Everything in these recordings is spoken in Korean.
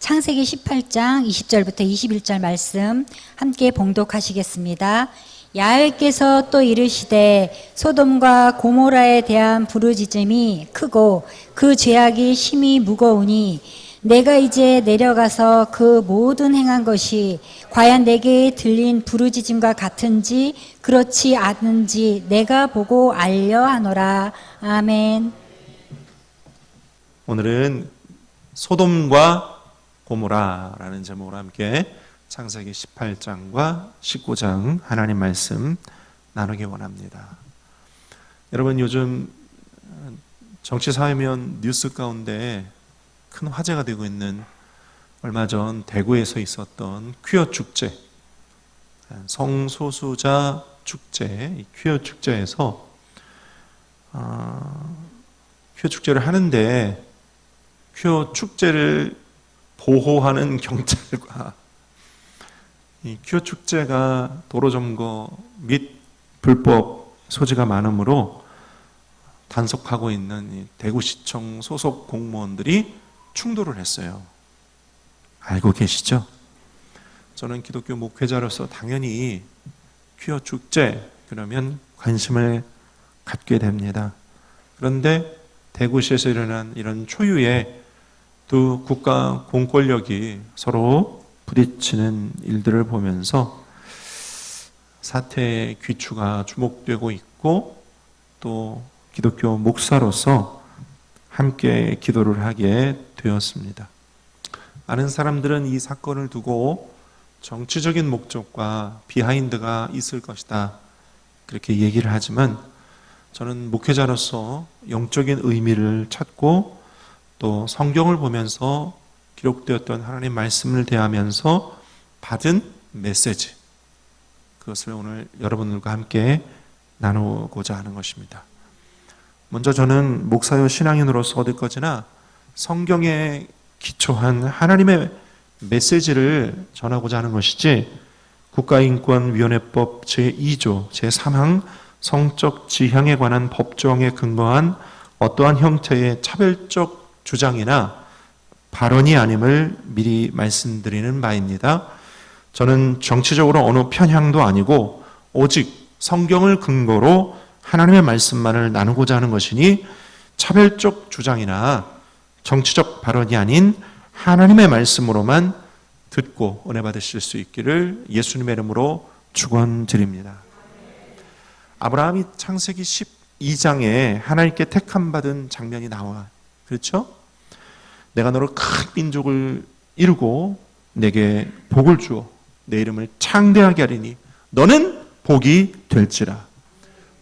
창세기 18장 20절부터 21절 말씀 함께 봉독하시겠습니다. 야훼께서 또 이르시되 소돔과 고모라에 대한 부르짖음이 크고 그 죄악이 심히 무거우니 내가 이제 내려가서 그 모든 행한 것이 과연 내게 들린 부르짖음과 같은지 그렇지 않은지 내가 보고 알려 하노라. 아멘. 오늘은 소돔과 고모라라는 제목으로 함께 창세기 18장과 19장 하나님 말씀 나누기 원합니다. 여러분, 요즘 정치사회면 뉴스 가운데 큰 화제가 되고 있는 얼마 전 대구에서 있었던 퀴어 축제, 성소수자 축제, 이 퀴어 축제에서 퀴어 축제를 하는데 퀴어 축제를 보호하는 경찰과 이 퀴어 축제가 도로 점거 및 불법 소지가 많으므로 단속하고 있는 이 대구시청 소속 공무원들이 충돌을 했어요. 알고 계시죠? 저는 기독교 목회자로서 당연히 퀴어 축제 그러면 관심을 갖게 됩니다. 그런데 대구시에서 일어난 이런 초유의 두 국가 공권력이 서로 부딪히는 일들을 보면서 사태의 귀추가 주목되고 있고, 또 기독교 목사로서 함께 기도를 하게 되었습니다. 많은 사람들은 이 사건을 두고 정치적인 목적과 비하인드가 있을 것이다 그렇게 얘기를 하지만, 저는 목회자로서 영적인 의미를 찾고 또 성경을 보면서 기록되었던 하나님 말씀을 대하면서 받은 메시지, 그것을 오늘 여러분들과 함께 나누고자 하는 것입니다. 먼저 저는 목사요 신앙인으로서 어디까지나 성경에 기초한 하나님의 메시지를 전하고자 하는 것이지, 국가인권위원회법 제2조 제3항 성적 지향에 관한 법조항에 근거한 어떠한 형태의 차별적 주장이나 발언이 아님을 미리 말씀드리는 바입니다. 저는 정치적으로 어느 편향도 아니고 오직 성경을 근거로 하나님의 말씀만을 나누고자 하는 것이니, 차별적 주장이나 정치적 발언이 아닌 하나님의 말씀으로만 듣고 은혜 받으실 수 있기를 예수님의 이름으로 축원드립니다. 아브라함이 창세기 12장에 하나님께 택함받은 장면이 나와. 그렇죠? 내가 너를 큰 민족을 이루고 내게 복을 주어 내 이름을 창대하게 하리니 너는 복이 될지라.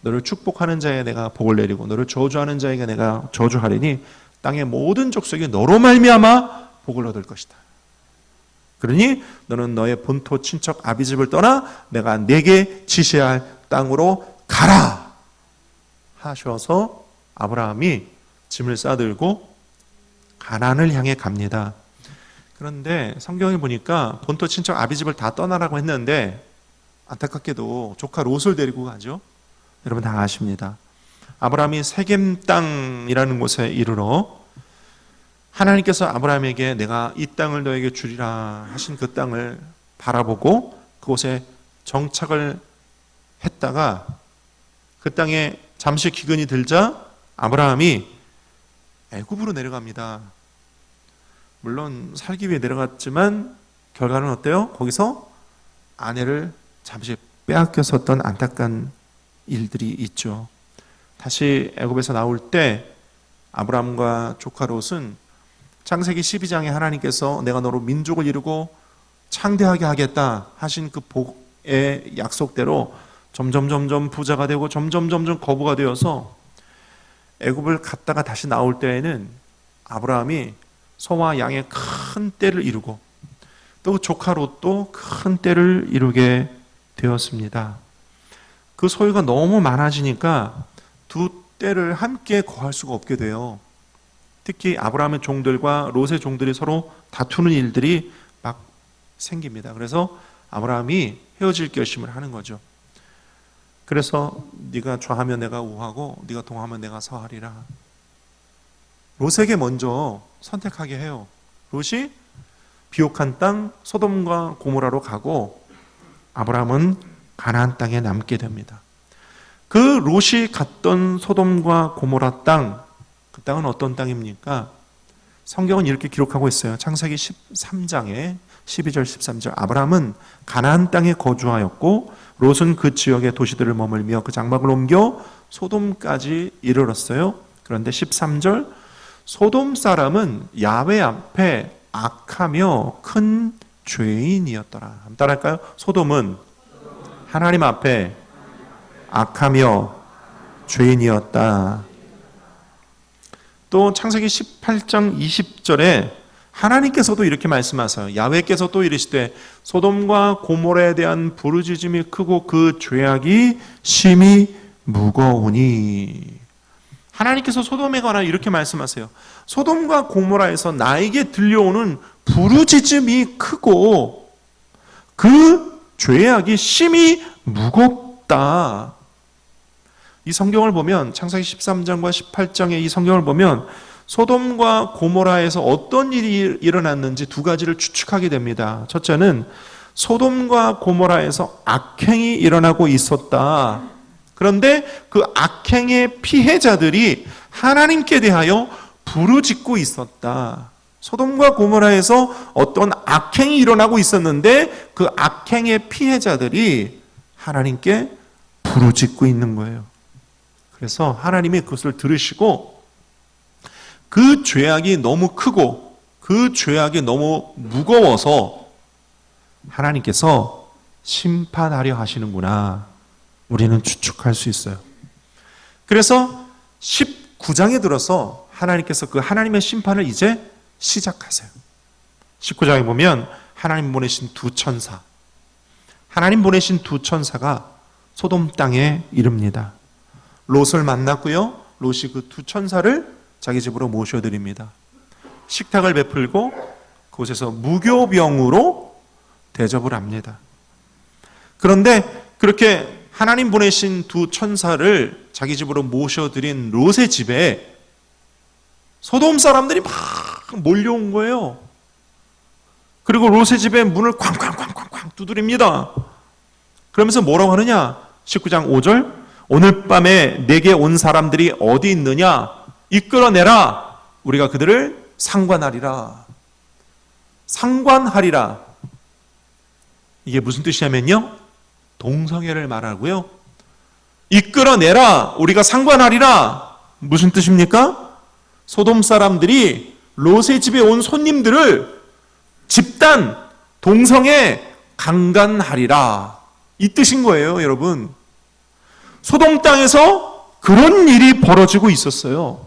너를 축복하는 자에게 내가 복을 내리고 너를 저주하는 자에게 내가 저주하리니 땅의 모든 족속이 너로 말미암아 복을 얻을 것이다. 그러니 너는 너의 본토 친척 아비집을 떠나 내가 내게 지시할 땅으로 가라 하셔서 아브라함이 짐을 싸들고 가나안을 향해 갑니다. 그런데 성경에 보니까 본토 친척 아비집을 다 떠나라고 했는데 안타깝게도 조카 롯을 데리고 가죠. 여러분 다 아십니다. 아브라함이 세겜 땅이라는 곳에 이르러 하나님께서 아브라함에게 내가 이 땅을 너에게 주리라 하신 그 땅을 바라보고 그곳에 정착을 했다가 그 땅에 잠시 기근이 들자 아브라함이 애굽으로 내려갑니다. 물론 살기 위해 내려갔지만 결과는 어때요? 거기서 아내를 잠시 빼앗겼었던 안타까운 일들이 있죠. 다시 애굽에서 나올 때 아브라함과 조카 롯은 창세기 12장에 하나님께서 내가 너로 민족을 이루고 창대하게 하겠다 하신 그 복의 약속대로 점점 부자가 되고 점점 거부가 되어서 애굽을 갔다가 다시 나올 때에는 아브라함이 소와 양의 큰 떼를 이루고 또 조카 롯도 큰 떼를 이루게 되었습니다. 그 소유가 너무 많아지니까 두 떼를 함께 거할 수가 없게 돼요. 특히 아브라함의 종들과 롯의 종들이 서로 다투는 일들이 막 생깁니다. 그래서 아브라함이 헤어질 결심을 하는 거죠. 그래서 네가 좌하면 내가 우하고 네가 동하면 내가 서하리라. 롯에게 먼저 선택하게 해요. 롯이 비옥한 땅 소돔과 고모라로 가고 아브라함은 가나안 땅에 남게 됩니다. 그 롯이 갔던 소돔과 고모라 땅, 그 땅은 어떤 땅입니까? 성경은 이렇게 기록하고 있어요. 창세기 13장에 12절 13절 아브라함은 가나안 땅에 거주하였고 롯은 그 지역의 도시들을 머물며 그 장막을 옮겨 소돔까지 이르렀어요. 그런데 13절 소돔 사람은 야훼 앞에 악하며 큰 죄인이었더라. 한번 따라할까요? 소돔은 하나님 앞에 악하며 죄인이었다. 또 창세기 18장 20절에 하나님께서도 이렇게 말씀하세요. 야훼께서 또 이르시되 소돔과 고모라에 대한 부르짖음이 크고 그 죄악이 심히 무거우니. 하나님께서 소돔에 관하여 이렇게 말씀하세요. 소돔과 고모라에서 나에게 들려오는 부르짖음이 크고 그 죄악이 심히 무겁다. 이 성경을 보면 창세기 13장과 18장의 이 성경을 보면 소돔과 고모라에서 어떤 일이 일어났는지 두 가지를 추측하게 됩니다. 첫째는 소돔과 고모라에서 악행이 일어나고 있었다. 그런데 그 악행의 피해자들이 하나님께 대하여 부르짖고 있었다. 소돔과 고모라에서 어떤 악행이 일어나고 있었는데 그 악행의 피해자들이 하나님께 부르짖고 있는 거예요. 그래서 하나님이 그것을 들으시고 그 죄악이 너무 크고 그 죄악이 너무 무거워서 하나님께서 심판하려 하시는구나. 우리는 추측할 수 있어요. 그래서 19장에 들어서 하나님께서 그 하나님의 심판을 이제 시작하세요. 19장에 보면 하나님 보내신 두 천사, 하나님 보내신 두 천사가 소돔 땅에 이릅니다. 롯을 만났고요. 롯이 그 두 천사를 자기 집으로 모셔드립니다. 식탁을 베풀고 그곳에서 무교병으로 대접을 합니다. 그런데 그렇게 하나님 보내신 두 천사를 자기 집으로 모셔드린 롯의 집에 소돔 사람들이 막 몰려온 거예요. 그리고 롯의 집에 문을 쾅쾅쾅쾅쾅 두드립니다. 그러면서 뭐라고 하느냐? 19장 5절 오늘 밤에 내게 온 사람들이 어디 있느냐? 이끌어내라. 우리가 그들을 상관하리라. 상관하리라. 이게 무슨 뜻이냐면요. 동성애를 말하고요. 이끌어내라. 우리가 상관하리라. 무슨 뜻입니까? 소돔 사람들이 롯의 집에 온 손님들을 집단 동성애 강간하리라. 이 뜻인 거예요, 여러분. 소돔 땅에서 그런 일이 벌어지고 있었어요.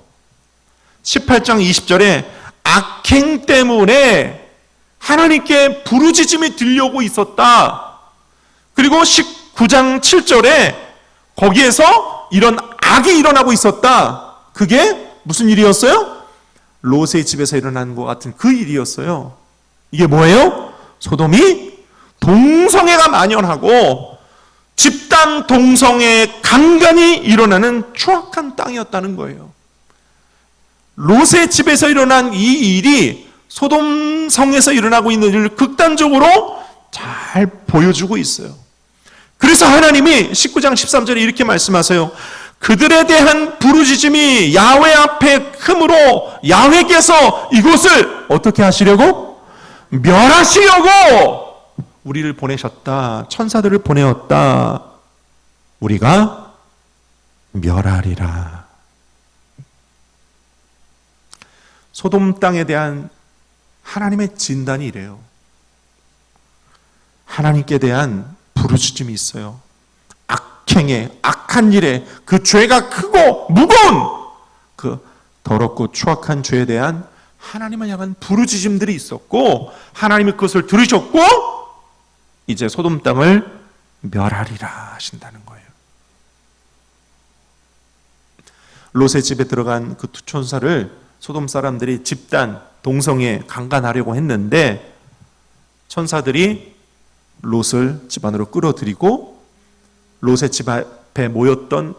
18장 20절에 악행 때문에 하나님께 부르짖음이 들려오고 있었다. 그리고 19장 7절에 거기에서 이런 악이 일어나고 있었다. 그게 무슨 일이었어요? 롯의 집에서 일어난 것 같은 그 일이었어요. 이게 뭐예요? 소돔이 동성애가 만연하고 집단 동성애 강간이 일어나는 추악한 땅이었다는 거예요. 롯의 집에서 일어난 이 일이 소돔 성에서 일어나고 있는 일을 극단적으로 잘 보여주고 있어요. 그래서 하나님이 19장 13절에 이렇게 말씀하세요. 그들에 대한 부르짖음이 야훼 앞에 크므로 야훼께서 이곳을 어떻게 하시려고? 멸하시려고 우리를 보내셨다. 천사들을 보내었다. 우리가 멸하리라. 소돔 땅에 대한 하나님의 진단이 이래요. 하나님께 대한 부르짖음이 있어요. 악행에, 악한 일에 그 죄가 크고 무거운 그 더럽고 추악한 죄에 대한 하나님을 향한 부르짖음들이 있었고 하나님이 그것을 들으셨고 이제 소돔 땅을 멸하리라 하신다는 거예요. 롯의 집에 들어간 그 두 천사를 소돔 사람들이 집단 동성애 강간하려고 했는데 천사들이 롯을 집 안으로 끌어들이고 롯의 집 앞에 모였던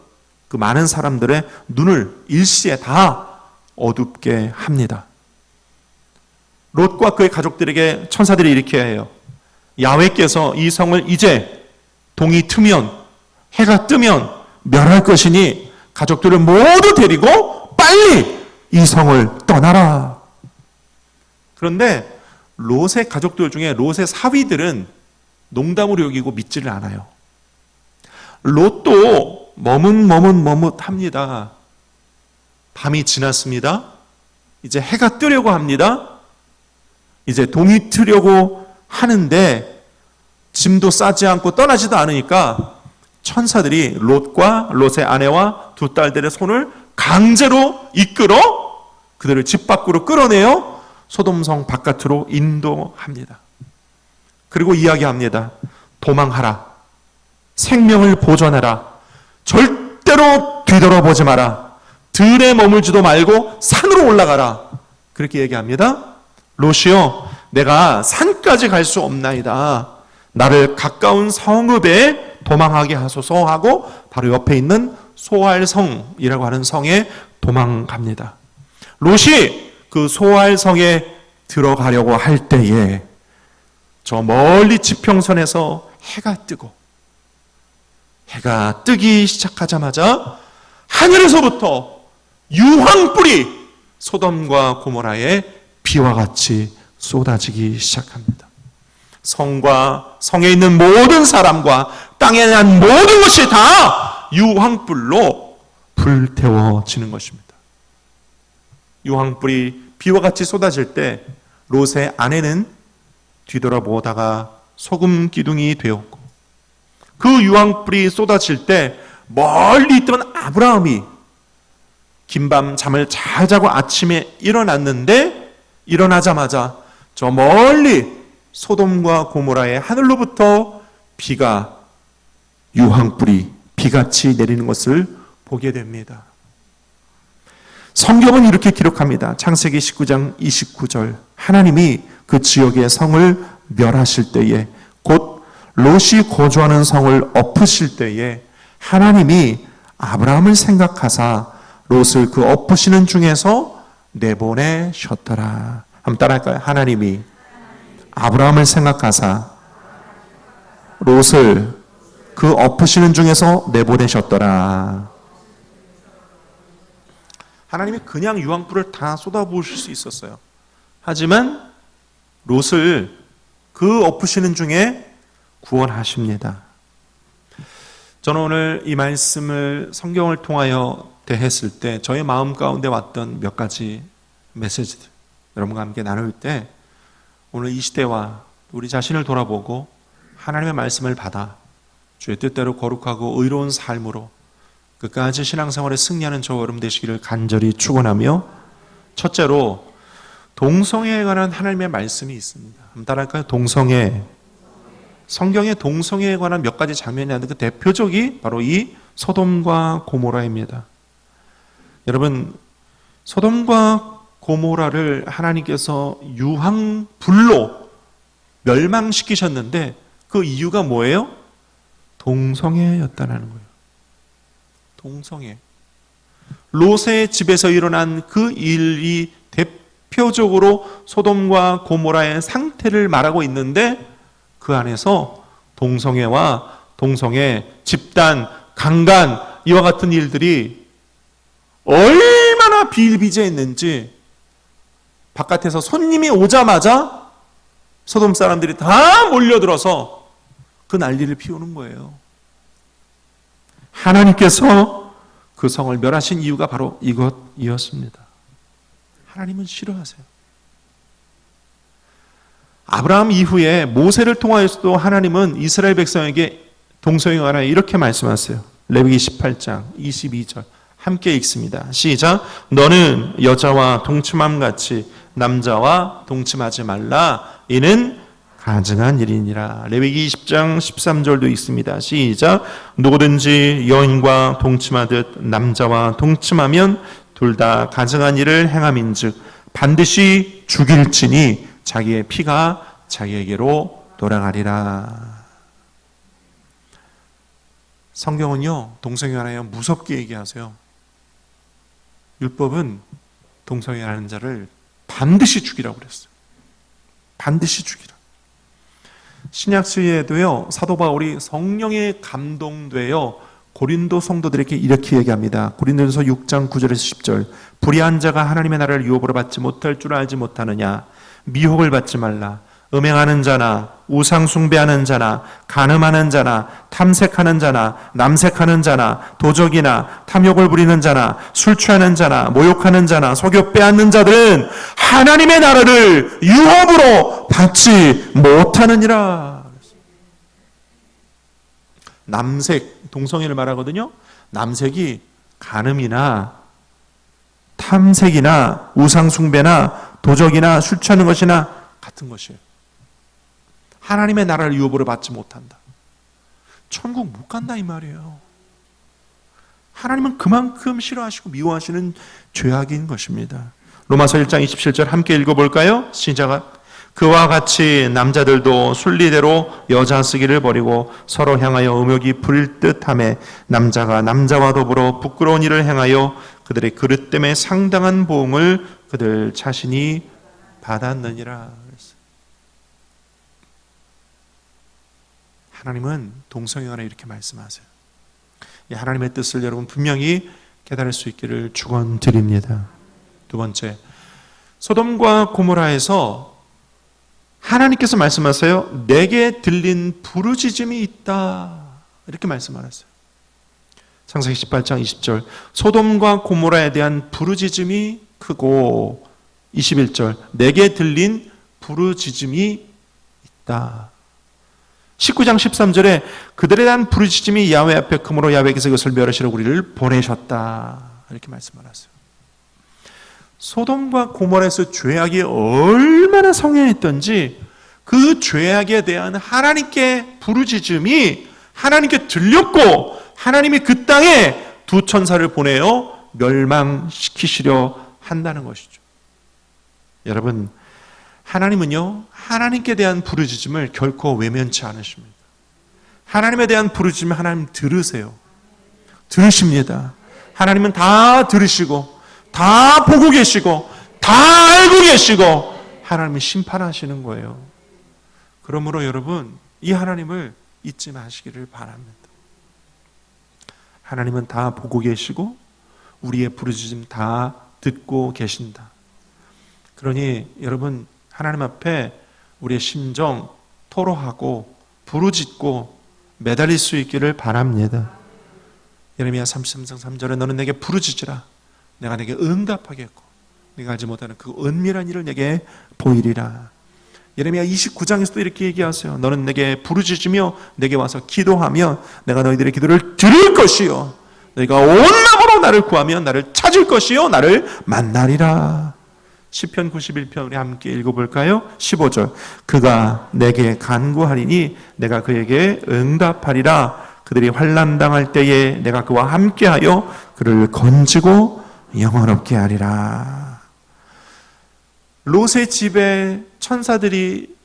그 많은 사람들의 눈을 일시에 다 어둡게 합니다. 롯과 그의 가족들에게 천사들이 이렇게 해요. 야훼께서 이 성을 이제 동이 트면, 해가 뜨면 멸할 것이니 가족들을 모두 데리고 빨리 이 성을 떠나라. 그런데 롯의 가족들 중에 롯의 사위들은 농담으로 여기고 믿지를 않아요. 롯도 머뭇합니다. 밤이 지났습니다. 이제 해가 뜨려고 합니다. 이제 동이 트려고 하는데 짐도 싸지 않고 떠나지도 않으니까 천사들이 롯과 롯의 아내와 두 딸들의 손을 강제로 이끌어 그들을 집 밖으로 끌어내어 소돔성 바깥으로 인도합니다. 그리고 이야기합니다. 도망하라. 생명을 보존해라. 절대로 뒤돌아보지 마라. 들에 머물지도 말고 산으로 올라가라. 그렇게 얘기합니다. 롯이요, 내가 산까지 갈 수 없나이다. 나를 가까운 성읍에 도망하게 하소서 하고 바로 옆에 있는 소알성이라고 하는 성에 도망갑니다. 롯이 그 소알성에 들어가려고 할 때에 저 멀리 지평선에서 해가 뜨고, 해가 뜨기 시작하자마자 하늘에서부터 유황불이 소돔과 고모라에 비와 같이 쏟아지기 시작합니다. 성과 성에 있는 모든 사람과 땅에 난 모든 것이 다 유황불로 불태워지는 것입니다. 유황불이 비와 같이 쏟아질 때 롯의 아내는 뒤돌아보다가 소금 기둥이 되었고, 그 유황불이 쏟아질 때 멀리 있던 아브라함이 긴밤 잠을 잘 자고 아침에 일어났는데, 일어나자마자 저 멀리 소돔과 고모라의 하늘로부터 비가, 유황불이 비같이 내리는 것을 보게 됩니다. 성경은 이렇게 기록합니다. 창세기 19장 29절, 하나님이 그 지역의 성을 멸하실 때에, 곧 롯이 거주하는 성을 엎으실 때에 하나님이 아브라함을 생각하사 롯을 그 엎으시는 중에서 내보내셨더라. 한번 따라할까요? 하나님이 아브라함을 생각하사 롯을 그 엎으시는 중에서 내보내셨더라. 하나님이 그냥 유황불을 다 쏟아부으실 수 있었어요. 하지만 롯을 그 엎으시는 중에 구원하십니다. 저는 오늘 이 말씀을 성경을 통하여 대했을 때 저의 마음 가운데 왔던 몇 가지 메시지들 여러분과 함께 나눌 때, 오늘 이 시대와 우리 자신을 돌아보고 하나님의 말씀을 받아 주의 뜻대로 거룩하고 의로운 삶으로 끝까지 신앙생활에 승리하는 저와 여러분 되시기를 간절히 축원하며, 첫째로 동성애에 관한 하나님의 말씀이 있습니다. 한번 따라할까요? 동성애. 성경의 동성애에 관한 몇 가지 장면이 있는데 그 대표적이 바로 이 소돔과 고모라입니다. 여러분, 소돔과 고모라를 하나님께서 유황불로 멸망시키셨는데 그 이유가 뭐예요? 동성애였다는 거예요. 동성애. 롯의 집에서 일어난 그 일이 대표적으로 소돔과 고모라의 상태를 말하고 있는데, 그 안에서 동성애와 동성애, 집단, 강간, 이와 같은 일들이 얼마나 비일비재했는지, 바깥에서 손님이 오자마자 소돔 사람들이 다 몰려들어서 그 난리를 피우는 거예요. 하나님께서 그 성을 멸하신 이유가 바로 이것이었습니다. 하나님은 싫어하세요. 아브라함 이후에 모세를 통하여서도 하나님은 이스라엘 백성에게 동성애에 관하여 이렇게 말씀하세요. 레위기 18장 22절 함께 읽습니다. 시작. 너는 여자와 동침함 같이 남자와 동침하지 말라. 이는 가증한 일이니라. 레위기 20장 13절도 있습니다. 시작. 누구든지 여인과 동침하듯 남자와 동침하면 둘 다 가증한 일을 행함인즉 반드시 죽일지니 자기의 피가 자기에게로 돌아가리라. 성경은요, 동성애에 관하여 무섭게 얘기하세요. 율법은 동성애하는 자를 반드시 죽이라고 그랬어요. 반드시 죽이라. 신약 시대에도요, 사도 바울이 성령에 감동되어 고린도 성도들에게 이렇게 얘기합니다. 고린도전서 6장 9절에서 10절. 불의한 자가 하나님의 나라를 유업으로 받지 못할 줄 알지 못하느냐. 미혹을 받지 말라. 음행하는 자나 우상 숭배하는 자나 간음하는 자나 탐색하는 자나 남색하는 자나 도적이나 탐욕을 부리는 자나 술 취하는 자나 모욕하는 자나 속여 빼앗는 자들은 하나님의 나라를 유업으로 받지 못하느니라. 남색, 동성애를 말하거든요. 남색이 간음이나 탐색이나 우상 숭배나 도적이나 술 취하는 것이나 같은 것이에요. 하나님의 나라를 유업으로 받지 못한다. 천국 못 간다 이 말이에요. 하나님은 그만큼 싫어하시고 미워하시는 죄악인 것입니다. 로마서 1장 27절 함께 읽어볼까요? 시작. 그와 같이 남자들도 순리대로 여자 쓰기를 버리고 서로 향하여 음욕이 부릴 듯하며 남자가 남자와 더불어 부끄러운 일을 행하여 그들의 그릇 때문에 상당한 보응을 그들 자신이 받았느니라. 하나님은 동성애관에 이렇게 말씀하세요. 이 하나님의 뜻을 여러분 분명히 깨달을 수 있기를 축원드립니다. 두 번째, 소돔과 고모라에서 하나님께서 말씀하세요. 내게 들린 부르짖음이 있다. 이렇게 말씀하셨어요. 창세기 18장 20절. 소돔과 고모라에 대한 부르짖음이 크고 21절. 내게 들린 부르짖음이 있다. 19장 13절에 그들에 대한 부르짖음이 야훼 앞에 크므로 야훼께서 그것을 멸하시러 우리를 보내셨다. 이렇게 말씀하셨어요. 소돔과 고모라에서 죄악이 얼마나 성행했던지 그 죄악에 대한 하나님께 부르짖음이 하나님께 들렸고 하나님이 그 땅에 두 천사를 보내어 멸망시키시려 한다는 것이죠. 여러분, 하나님은요, 하나님께 대한 부르짖음을 결코 외면치 않으십니다. 하나님에 대한 부르짖음을 하나님 들으세요. 들으십니다. 하나님은 다 들으시고 다 보고 계시고 다 알고 계시고 하나님이 심판하시는 거예요. 그러므로 여러분, 이 하나님을 잊지 마시기를 바랍니다. 하나님은 다 보고 계시고 우리의 부르짖음 다 듣고 계신다. 그러니 여러분, 하나님 앞에 우리의 심정 토로하고 부르짖고 매달릴 수 있기를 바랍니다. 예레미야 33장 3절에 너는 내게 부르짖으라. 내가 내게 응답하겠고 네가 알지 못하는 그 은밀한 일을 내게 보이리라. 예레미야 29장에서도 이렇게 얘기하세요. 너는 내게 부르짖으며 내게 와서 기도하면 내가 너희들의 기도를 들을 것이요 너희가 온 마음으로 나를 구하면 나를 찾을 것이요 나를 만나리라. 시편 91편 우리 함께 읽어볼까요? 15절. 그가 내게 간구하리니 내가 그에게 응답하리라. 그들이 환난 당할 때에 내가 그와 함께하여 그를 건지고 영원롭게 하리라. 롯의 집에 천사들이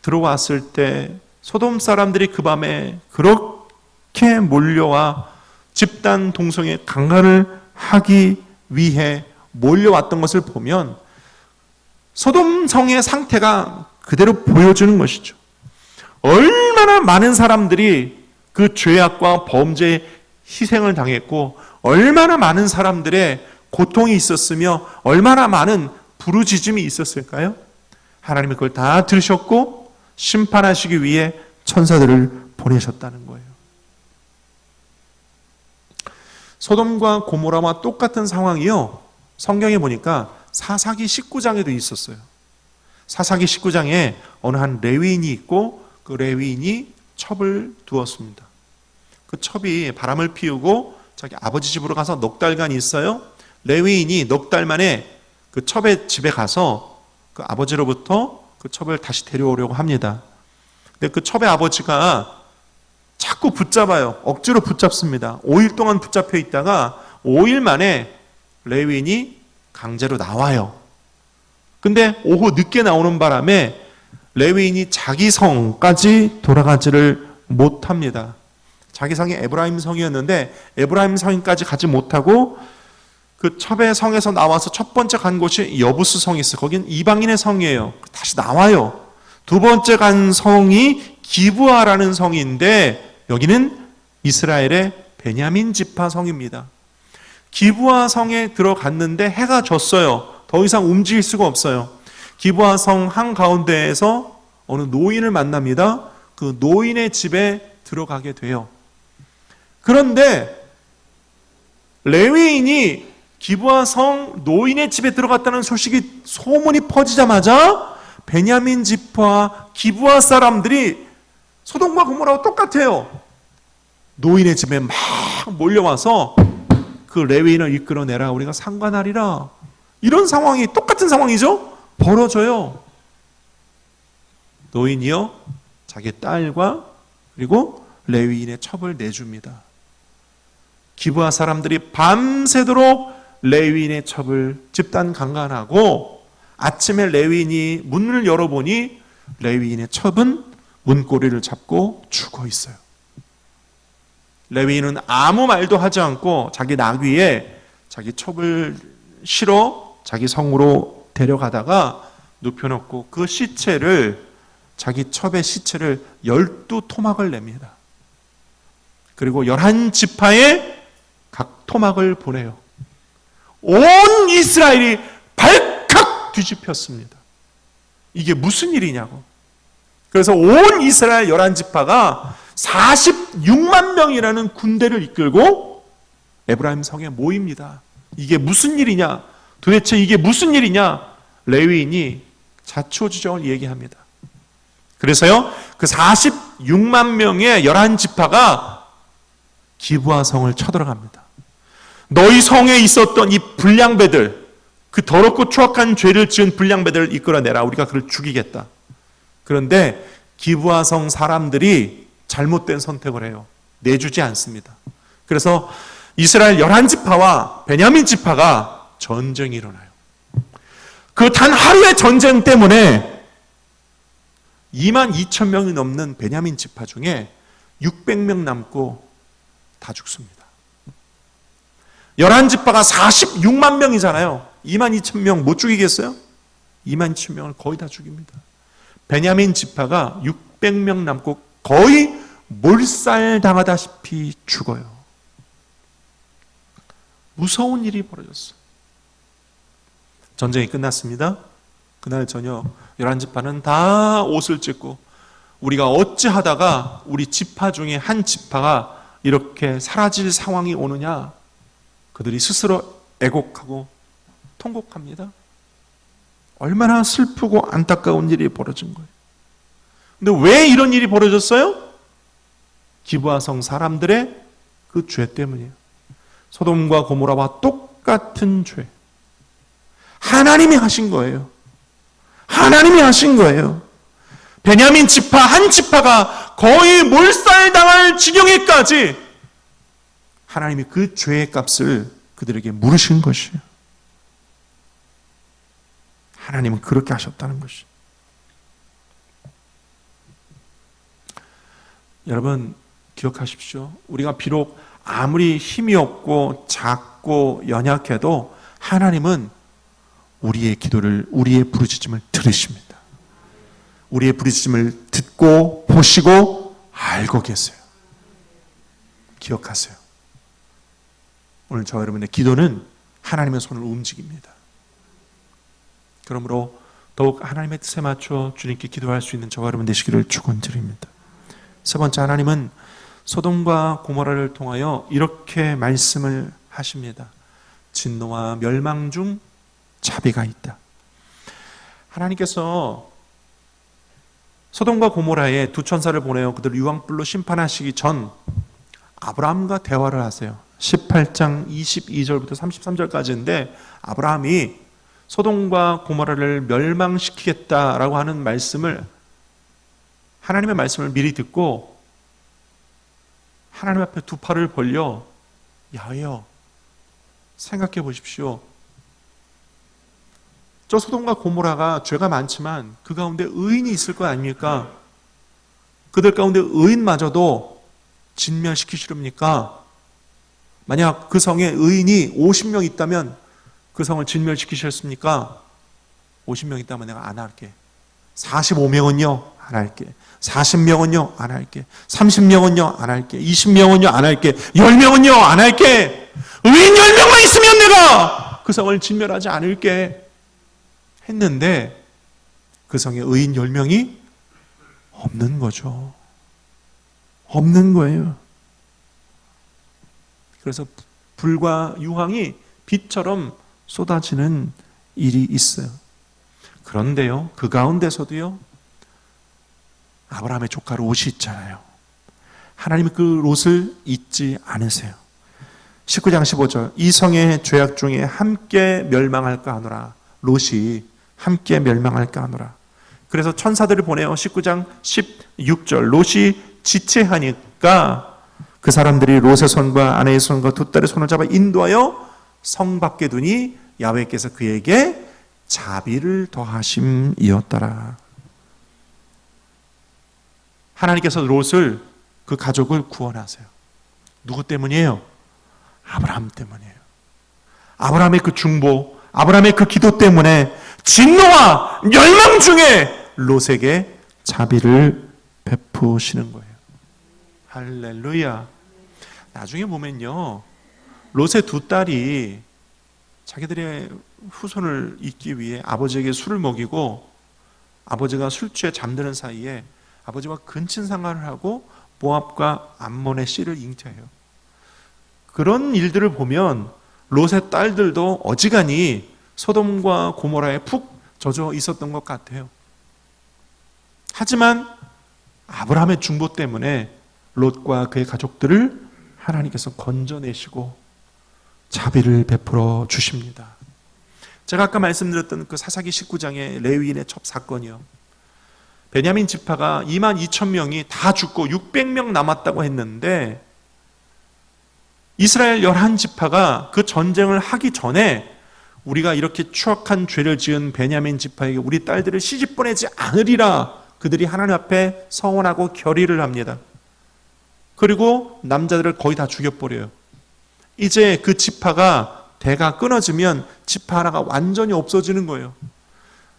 들어왔을 때 소돔 사람들이 그 밤에 그렇게 몰려와 집단 동성애 강간을 하기 위해 몰려왔던 것을 보면 소돔 성의 상태가 그대로 보여주는 것이죠. 얼마나 많은 사람들이 그 죄악과 범죄에 희생을 당했고 얼마나 많은 사람들의 고통이 있었으며 얼마나 많은 부르짖음이 있었을까요? 하나님이 그걸 다 들으셨고 심판하시기 위해 천사들을 보내셨다는 거예요. 소돔과 고모라와 똑같은 상황이요, 성경에 보니까 사사기 19장에도 있었어요. 사사기 19장에 어느 한 레위인이 있고 그 레위인이 첩을 두었습니다. 그 첩이 바람을 피우고 자기 아버지 집으로 가서 넉 달간 있어요. 레위인이 넉 달 만에 그 첩의 집에 가서 그 아버지로부터 그 첩을 다시 데려오려고 합니다. 근데 그 첩의 아버지가 자꾸 붙잡아요. 억지로 붙잡습니다. 5일 동안 붙잡혀 있다가 5일 만에 레위인이 강제로 나와요. 근데 오후 늦게 나오는 바람에 레위인이 자기 성까지 돌아가지를 못합니다. 자기 성이 에브라임 성이었는데 에브라임 성까지 가지 못하고 그 첩의 성에서 나와서 첫 번째 간 곳이 여부스 성이 있어요. 거긴 이방인의 성이에요. 다시 나와요. 두 번째 간 성이 기브아라는 성인데 여기는 이스라엘의 베냐민 지파 성입니다. 기브아 성에 들어갔는데 해가 졌어요. 더 이상 움직일 수가 없어요. 기브아 성 한가운데에서 어느 노인을 만납니다. 그 노인의 집에 들어가게 돼요. 그런데 레위인이 기브아 성 노인의 집에 들어갔다는 소식이 소문이 퍼지자마자 베냐민 지파 기브아 사람들이 소돔과 고모라와 똑같아요. 노인의 집에 막 몰려와서 그 레위인을 이끌어내라, 우리가 상관하리라. 이런 상황이, 똑같은 상황이죠? 벌어져요. 노인이요 자기 딸과 그리고 레위인의 첩을 내줍니다. 기브아 사람들이 밤새도록 레위인의 첩을 집단 강간하고 아침에 레위인이 문을 열어보니 레위인의 첩은 문고리를 잡고 죽어 있어요. 레위인은 아무 말도 하지 않고 자기 나귀에 자기 첩을 실어 자기 성으로 데려가다가 눕혀놓고 그 시체를, 자기 첩의 시체를 12토막을 냅니다. 그리고 11지파에 각 토막을 보내요. 온 이스라엘이 발칵 뒤집혔습니다. 이게 무슨 일이냐고. 그래서 온 이스라엘 11지파가 46만 명이라는 군대를 이끌고 에브라임 성에 모입니다. 이게 무슨 일이냐? 도대체 이게 무슨 일이냐? 레위인이 자초지종을 얘기합니다. 그래서요, 그 46만 명의 11지파가 기브아 성을 쳐들어갑니다. 너희 성에 있었던 이 불량배들, 그 더럽고 추악한 죄를 지은 불량배들을 이끌어내라. 우리가 그를 죽이겠다. 그런데 기브아 성 사람들이 잘못된 선택을 해요. 내주지 않습니다. 그래서 이스라엘 11지파와 베냐민 지파가 전쟁이 일어나요. 그 단 하루의 전쟁 때문에 2만 2천 명이 넘는 베냐민 지파 중에 600명 남고 다 죽습니다. 11지파가 46만 명이잖아요. 2만 2천 명 못 죽이겠어요? 2만 2천 명을 거의 다 죽입니다. 베냐민 지파가 600명 남고 거의 몰살당하다시피 죽어요. 무서운 일이 벌어졌어요. 전쟁이 끝났습니다. 그날 저녁 11지파는 다 옷을 찢고, 우리가 어찌하다가 우리 지파 중에 한 지파가 이렇게 사라질 상황이 오느냐, 그들이 스스로 애곡하고 통곡합니다. 얼마나 슬프고 안타까운 일이 벌어진 거예요. 근데 왜 이런 일이 벌어졌어요? 기브아 성 사람들의 그 죄 때문이에요. 소돔과 고모라와 똑같은 죄. 하나님이 하신 거예요. 하나님이 하신 거예요. 베냐민 지파 한 지파가 거의 몰살당할 지경에까지 하나님이 그 죄의 값을 그들에게 물으신 것이에요. 하나님은 그렇게 하셨다는 것이에요. 여러분 기억하십시오. 우리가 비록 아무리 힘이 없고 작고 연약해도 하나님은 우리의 기도를, 우리의 부르짖음을 들으십니다. 우리의 부르짖음을 듣고 보시고 알고 계세요. 기억하세요. 오늘 저와 여러분의 기도는 하나님의 손을 움직입니다. 그러므로 더욱 하나님의 뜻에 맞춰 주님께 기도할 수 있는 저와 여러분 되시기를 축원드립니다. 세 번째, 하나님은 소돔과 고모라를 통하여 이렇게 말씀을 하십니다. 진노와 멸망 중 자비가 있다. 하나님께서 소돔과 고모라에 두 천사를 보내어 그들을 유황불로 심판하시기 전 아브라함과 대화를 하세요. 18장 22절부터 33절까지인데 아브라함이 소돔과 고모라를 멸망시키겠다라고 하는 말씀을, 하나님의 말씀을 미리 듣고 하나님 앞에 두 팔을 벌려, 야훼여 생각해 보십시오. 저 소돔과 고모라가 죄가 많지만 그 가운데 의인이 있을 거 아닙니까? 그들 가운데 의인마저도 진멸시키시렵니까? 만약 그 성에 의인이 50명 있다면 그 성을 진멸시키셨습니까? 50명 있다면 내가 안 할게. 45명은요 안 할게. 40명은요 안 할게. 30명은요 안 할게. 20명은요 안 할게. 10명은요 안 할게. 의인 10명만 있으면 내가 그 성을 진멸하지 않을게 했는데 그 성에 의인 10명이 없는 거죠. 없는 거예요. 그래서 불과 유황이 빛처럼 쏟아지는 일이 있어요. 그런데요, 그 가운데서도요, 아브라함의 조카 롯이 있잖아요. 하나님이 그 롯을 잊지 않으세요. 19장 15절, 이 성의 죄악 중에 함께 멸망할까 하노라. 롯이 함께 멸망할까 하노라. 그래서 천사들을 보내요. 19장 16절, 롯이 지체하니까 그 사람들이 롯의 손과 아내의 손과 두 딸의 손을 잡아 인도하여 성 밖에 두니 야훼께서 그에게 자비를 더하심이었더라. 하나님께서 롯을, 그 가족을 구원하세요. 누구 때문이에요? 아브라함 때문이에요. 아브라함의 그 중보, 아브라함의 그 기도 때문에 진노와 멸망 중에 롯에게 자비를 베푸시는 거예요. 할렐루야. 나중에 보면요, 롯의 두 딸이 자기들의 후손을 잇기 위해 아버지에게 술을 먹이고 아버지가 술 취해 잠드는 사이에 아버지와 근친 상간을 하고 모압과 암몬의 씨를 잉태해요. 그런 일들을 보면 롯의 딸들도 어지간히 소돔과 고모라에 푹 젖어 있었던 것 같아요. 하지만 아브라함의 중보 때문에 롯과 그의 가족들을 하나님께서 건져내시고 자비를 베풀어 주십니다. 제가 아까 말씀드렸던 그 사사기 19장의 레위인의 첩 사건이요, 베냐민 지파가 22,000명이 다 죽고 600명 남았다고 했는데 이스라엘 11지파가 그 전쟁을 하기 전에 우리가 이렇게 추악한 죄를 지은 베냐민 지파에게 우리 딸들을 시집 보내지 않으리라 그들이 하나님 앞에 서원하고 결의를 합니다. 그리고 남자들을 거의 다 죽여버려요. 이제 그 지파가 대가 끊어지면 지파 하나가 완전히 없어지는 거예요.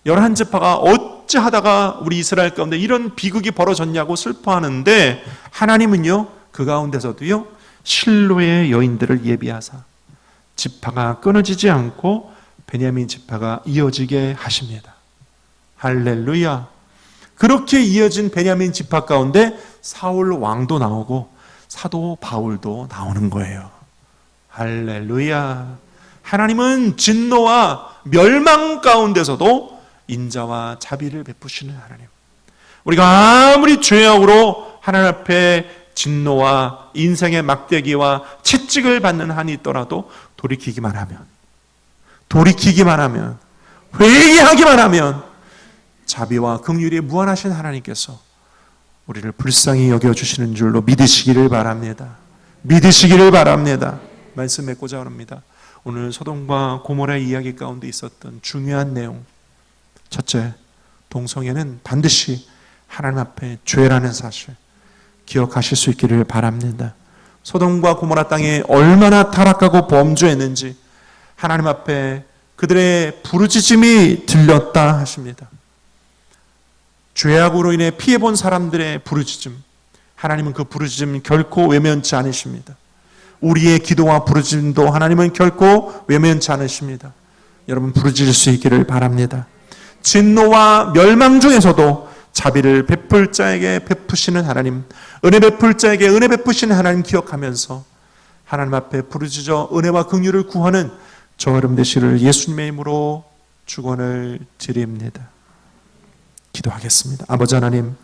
11지파가 어찌하다가 우리 이스라엘 가운데 이런 비극이 벌어졌냐고 슬퍼하는데 하나님은요, 그 가운데서도요, 실로의 여인들을 예비하사 지파가 끊어지지 않고 베냐민 지파가 이어지게 하십니다. 할렐루야. 그렇게 이어진 베냐민 지파 가운데 사울 왕도 나오고 사도 바울도 나오는 거예요. 할렐루야. 하나님은 진노와 멸망 가운데서도 인자와 자비를 베푸시는 하나님. 우리가 아무리 죄악으로 하나님 앞에 진노와 인생의 막대기와 채찍을 받는 한이 있더라도 돌이키기만 하면, 회개하기만 하면 자비와 긍휼이 무한하신 하나님께서 우리를 불쌍히 여겨주시는 줄로 믿으시기를 바랍니다. 믿으시기를 바랍니다. 말씀 맺고자 합니다. 오늘 소돔과 고모라의 이야기 가운데 있었던 중요한 내용, 첫째, 동성애는 반드시 하나님 앞에 죄라는 사실 기억하실 수 있기를 바랍니다. 소돔과 고모라 땅에 얼마나 타락하고 범죄했는지 하나님 앞에 그들의 부르짖음이 들렸다 하십니다. 죄악으로 인해 피해본 사람들의 부르짖음, 하나님은 그 부르짖음 결코 외면치 않으십니다. 우리의 기도와 부르짖음도 하나님은 결코 외면치 않으십니다. 여러분, 부르짖을 수 있기를 바랍니다. 진노와 멸망 중에서도 자비를 베풀 자에게 베푸시는 하나님, 은혜 베풀 자에게 은혜 베푸시는 하나님 기억하면서 하나님 앞에 부르짖어 은혜와 긍휼을 구하는 저 여러분 되시기를 예수님의 이름으로 축원을 드립니다. 기도하겠습니다. 아버지 하나님,